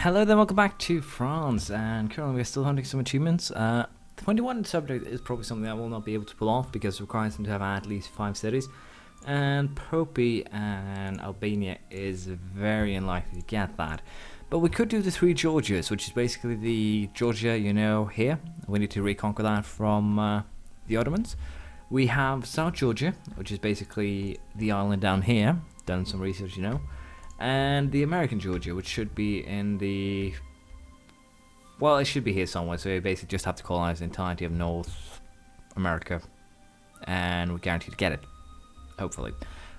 Hello there, welcome back to France, and currently we're still hunting some achievements. 21 subject is probably something I will not be able to pull off because it requires them to have at least 5 cities, and Popey and Albania is very unlikely to get that. But we could do the 3 Georgias, which is basically the Georgia, you know, here. We need to reconquer that from the Ottomans. We have South Georgia, which is basically the island down here. Done some research, you know. And the American Georgia, which should be in the... well, it should be here somewhere, so we basically just have to colonize the entirety of North America, and we're guaranteed to get it, hopefully.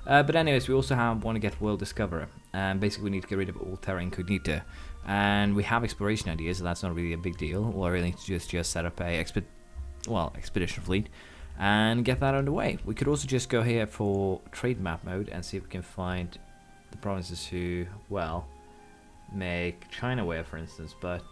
But anyways, we also want to get World Discoverer, and basically we need to get rid of all Terra Incognita, and we have exploration ideas, so that's not really a big deal. All I really need to do is just set up a expedition fleet, and get that underway. We could also just go here for trade map mode, and see if we can find the provinces who, well, make China aware, for instance, but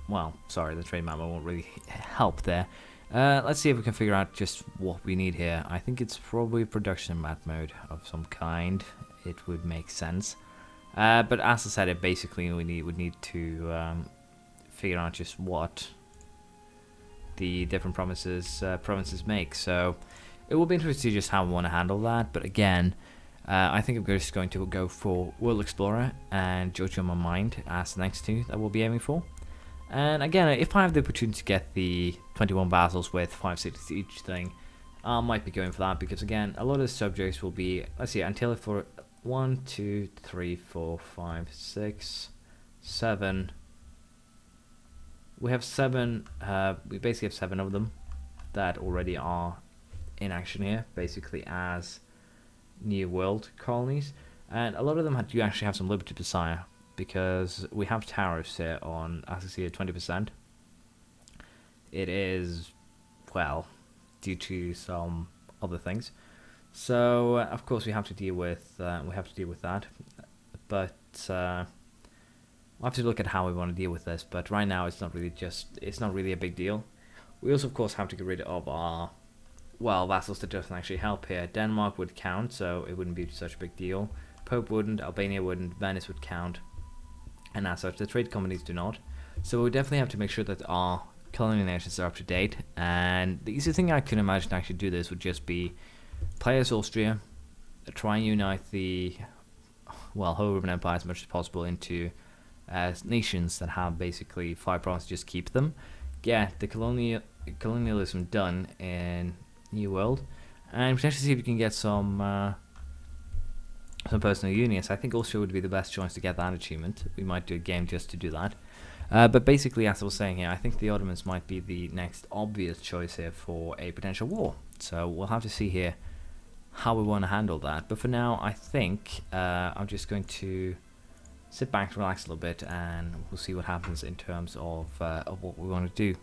well, sorry, the trade map won't really help there. Let's see if we can figure out just what we need here. I think it's probably production map mode of some kind. It would make sense, but as I said, it basically we would need to figure out just what the different provinces make. So it will be interesting to just how we want to handle that, but again, I think I'm just going to go for World Explorer and Georgia on my mind as the next 2 that we'll be aiming for. And again, if I have the opportunity to get the 21 battles with 5 cities each thing, I might be going for that, because again, a lot of the subjects will be, let's see, until for 1, 2, 3, 4, 5, 6, 7. We have 7, we basically have 7 of them that already are in action here, basically as New World colonies, and a lot of them do actually have some liberty to sire, because we have tariffs here on, as I see, at 20%. It is, well, due to some other things, so of course we have to deal with that. But we'll have to look at how we want to deal with this. But right now, it's not really a big deal. We also, of course, have to get rid of our, well, vassals that doesn't actually help here. Denmark would count, so it wouldn't be such a big deal. Pope wouldn't, Albania wouldn't, Venice would count, and as such, the trade companies do not. So we definitely have to make sure that our colonial nations are up to date. And the easiest thing I could imagine to actually do this would just be play as Austria, try and unite the, well, whole Roman Empire as much as possible into nations that have basically 5 provinces, just keep them. Get the colonialism done in New World, and potentially see if we can get some personal unions. I think Austria would be the best choice to get that achievement. We might do a game just to do that. But basically, as I was saying here, I think the Ottomans might be the next obvious choice here for a potential war. So we'll have to see here how we want to handle that. But for now, I think I'm just going to sit back, relax a little bit, and we'll see what happens in terms of what we want to do.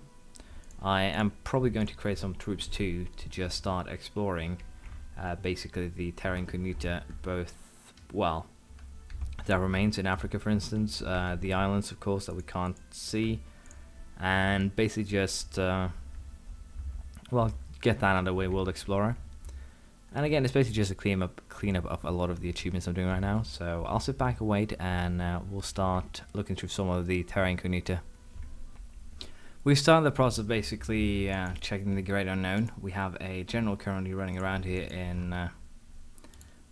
I am probably going to create some troops too, to just start exploring basically the Terra Incognita, both, well, there remains in Africa, for instance, the islands, of course, that we can't see, and basically just, well, get that out of the way, World Explorer. And again, it's basically just a cleanup of a lot of the achievements I'm doing right now, so I'll sit back and wait, and we'll start looking through some of the Terra Incognita. We've started the process of basically checking the Great Unknown. We have a general currently running around here in,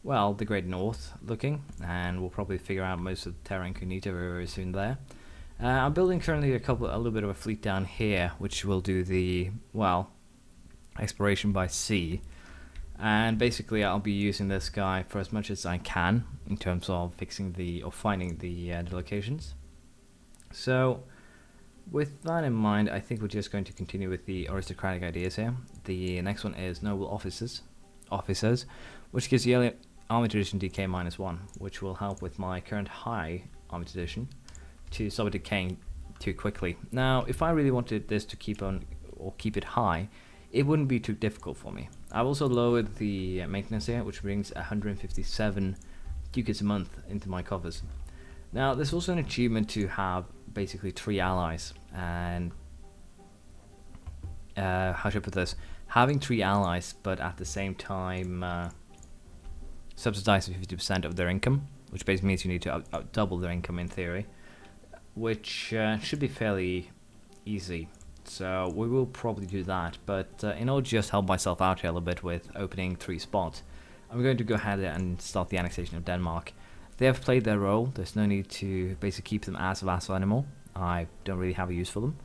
well, the Great North looking, and we'll probably figure out most of the Terra Incognita very, very soon there. I'm building currently a little bit of a fleet down here, which will do the, well, exploration by sea. And basically I'll be using this guy for as much as I can in terms of fixing or finding the locations. So with that in mind, I think we're just going to continue with the aristocratic ideas here. The next one is noble officers, which gives the army tradition decay -1, which will help with my current high army tradition to stop it decaying too quickly. Now, if I really wanted this to keep it high, it wouldn't be too difficult for me. I've also lowered the maintenance here, which brings 157 ducats a month into my coffers. Now, there's also an achievement to have basically 3 allies, and how should I put this? Having 3 allies, but at the same time subsidizing 50% of their income. which basically means you need to double their income in theory, which should be fairly easy. So we will probably do that, but in order to just help myself out here a little bit with opening 3 spots, I'm going to go ahead and start the annexation of Denmark. They have played their role. There's no need to basically keep them as a vassal anymore. I don't really have a use for them.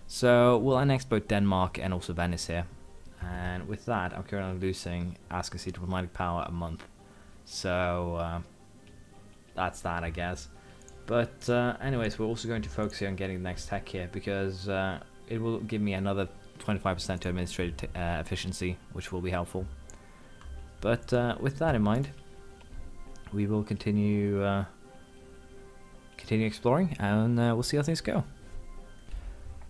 So we'll annex both Denmark and also Venice here. And with that, I'm currently losing, as you can see, diplomatic power a month. So that's that, I guess. But anyways, we're also going to focus here on getting the next tech here, because it will give me another 25% to administrative efficiency, which will be helpful. But with that in mind, we will continue exploring, and we'll see how things go.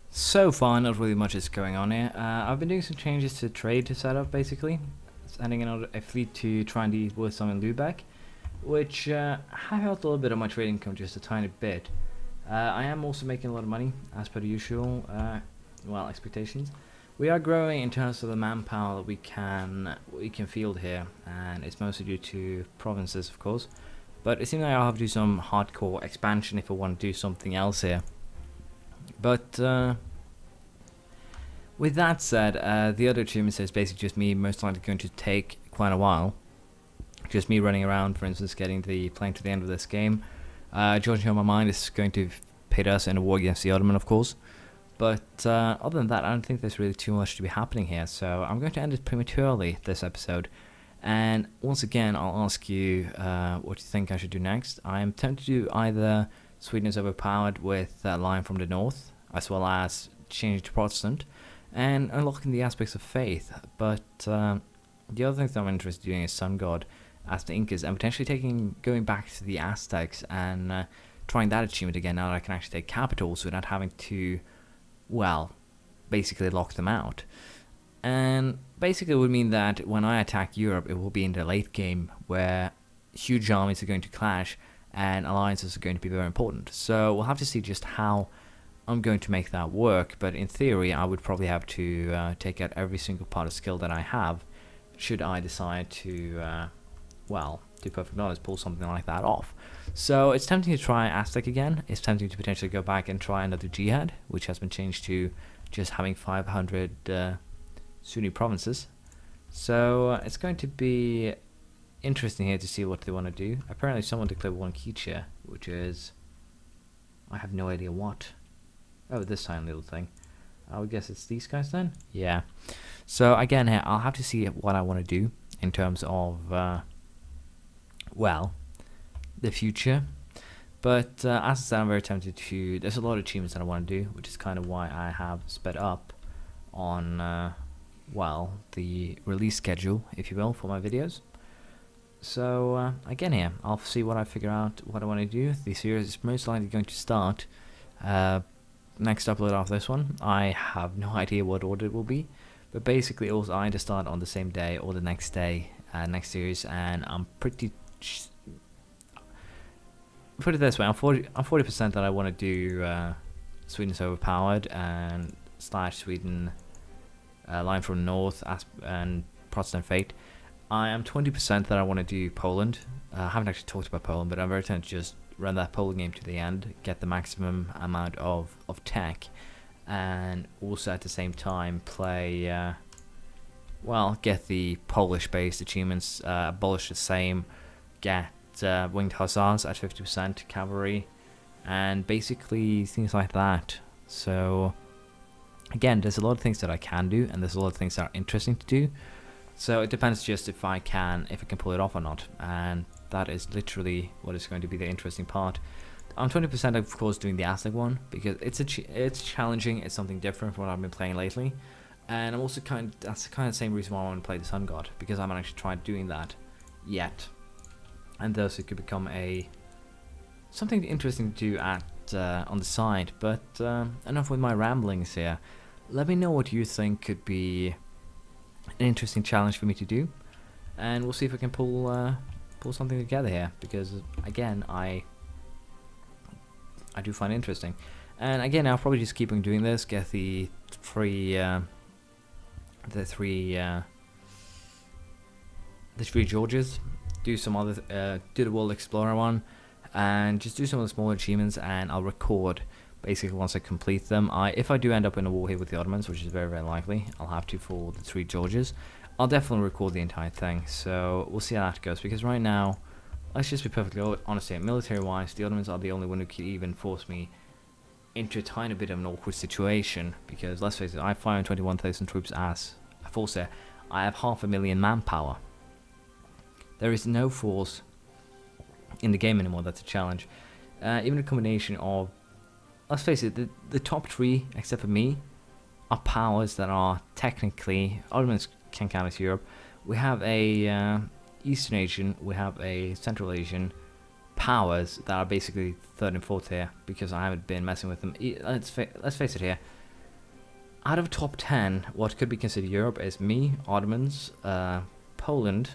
So far, not really much is going on here. I've been doing some changes to trade setup, basically. Sending a fleet to try and deal with some in Lubeck, which have helped a little bit of my trade income, just a tiny bit. I am also making a lot of money, as per the usual, well, expectations. We are growing in terms of the manpower that we can field here, and it's mostly due to provinces, of course. But it seems like I'll have to do some hardcore expansion if I want to do something else here. But with that said, the other achievements is basically just me most likely going to take quite a while. Just me running around, for instance, playing to the end of this game. Judging on my mind is going to pit us in a war against the Ottoman, of course. But other than that, I don't think there's really too much to be happening here. So I'm going to end it prematurely, this episode. And once again, I'll ask you what you think I should do next. I am tempted to do either Sweden is overpowered with a line from the north, as well as change to Protestant, and unlocking the aspects of faith. But the other thing that I'm interested in doing is Sun God as the Incas, and potentially going back to the Aztecs and trying that achievement again, now that I can actually take capitals without having to, well, basically lock them out. And basically it would mean that when I attack Europe, it will be in the late game, where huge armies are going to clash and alliances are going to be very important. So we'll have to see just how I'm going to make that work, but in theory I would probably have to take out every single part of skill that I have, should I decide to, well, to be perfectly honest, pull something like that off. So it's tempting to try Aztec again. It's tempting to potentially go back and try another jihad, which has been changed to just having 500 Sunni provinces. So it's going to be interesting here to see what they want to do. Apparently someone declared one Kicha, which is, I have no idea what. Oh, this tiny little thing. I would guess it's these guys then? Yeah. So again here, I'll have to see what I want to do in terms of, well, the future. But as I said, I'm very tempted to, there's a lot of achievements that I want to do, which is kind of why I have sped up on, well, the release schedule, if you will, for my videos. So again here, I'll see what I figure out, what I want to do. The series is most likely going to start next upload after this one. I have no idea what order it will be, but basically it will either start on the same day or the next day, next series, and I'm pretty... Put it this way, I'm 40% that I want to do Sweden's overpowered and / Sweden line from north and Protestant fate. I am 20% that I want to do Poland. I haven't actually talked about Poland, but I'm very tempted to just run that Poland game to the end, get the maximum amount of tech, and also at the same time play, well, get the Polish-based achievements, abolish the same, get winged hussars at 50% cavalry, and basically things like that. So again, there's a lot of things that I can do, and there's a lot of things that are interesting to do. So it depends just if I can pull it off or not, and that is literally what is going to be the interesting part. I'm 20% of course doing the Aztec one, because it's challenging, it's something different from what I've been playing lately, and I'm also that's kind of the same reason why I want to play the Sun God, because I haven't actually tried doing that yet, and thus it could become something interesting to do at on the side. But enough with my ramblings here. Let me know what you think could be an interesting challenge for me to do, and we'll see if I can pull something together here, because again I do find it interesting. And again, I'll probably just keep on doing this, get the three Georges, do some other, do the World Explorer one, and just do some of the smaller achievements, and I'll record basically once I complete them. If I do end up in a war here with the Ottomans, which is very, very likely, I'll have to for the 3 Georges, I'll definitely record the entire thing. So we'll see how that goes, because right now, let's just be perfectly honest here, military-wise, the Ottomans are the only one who could even force me into a tiny bit of an awkward situation, because let's face it, I have 521,000 troops as a force here. I have 500,000 manpower. There is no force in the game anymore that's a challenge. Even a combination of, let's face it, the top 3, except for me, are powers that are technically, Ottomans can count as Europe. We have a Eastern Asian, we have a Central Asian powers that are basically 3rd and 4th here, because I haven't been messing with them. Let's face it here, out of top 10, what could be considered Europe is me, Ottomans, Poland,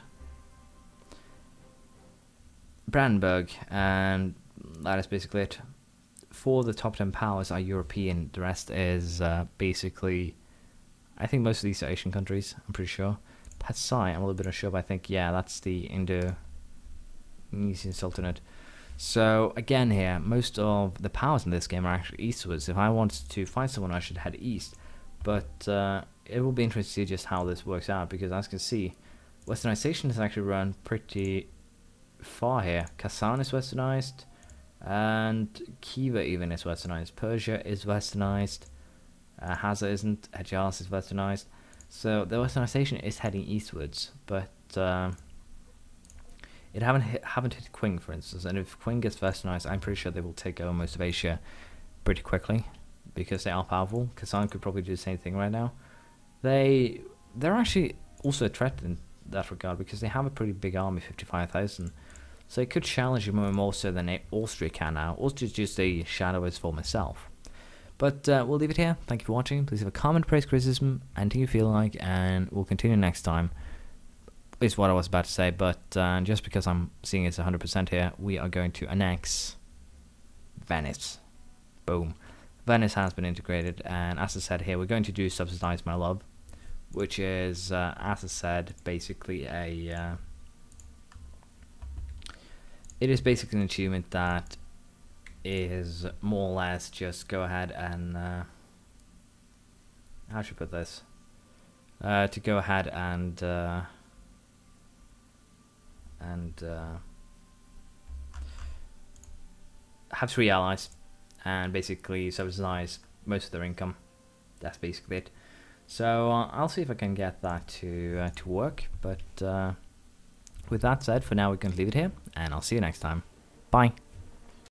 Brandenburg, and that is basically it. 4 of the top 10 powers are European. The rest is basically, I think most of these are Asian countries, I'm pretty sure. Pasai, I'm a little bit unsure, but I think, yeah, that's the Indonesian Sultanate. So, again here, most of the powers in this game are actually eastwards. If I wanted to fight someone, I should head east. But it will be interesting to see just how this works out, because as you can see, westernization has actually run pretty far here. Kazan is westernized, and Khiva even is westernized. Persia is westernized. Hazza isn't. Hejaz is westernized. So the westernization is heading eastwards, but it haven't hit Qing, for instance. And if Qing gets westernized, I'm pretty sure they will take over most of Asia pretty quickly, because they are powerful. Kazan could probably do the same thing right now. They're actually also a threat in that regard, because they have a pretty big army, 55,000. So it could challenge you more so than Austria can now. Austria is just a shadow of its former self. But we'll leave it here. Thank you for watching. Please have a comment, praise, criticism, anything you feel like, and we'll continue next time. Is what I was about to say, but just because I'm seeing it's 100% here, we are going to annex Venice. Boom. Venice has been integrated, and as I said here, we're going to do Subsidize My Love, which is, as I said, basically a... it is basically an achievement that is more or less just go ahead and... how should I put this? To go ahead and have 3 allies and basically subsidize most of their income. That's basically it. So I'll see if I can get that to work, but with that said, for now we're going to leave it here, and I'll see you next time. Bye.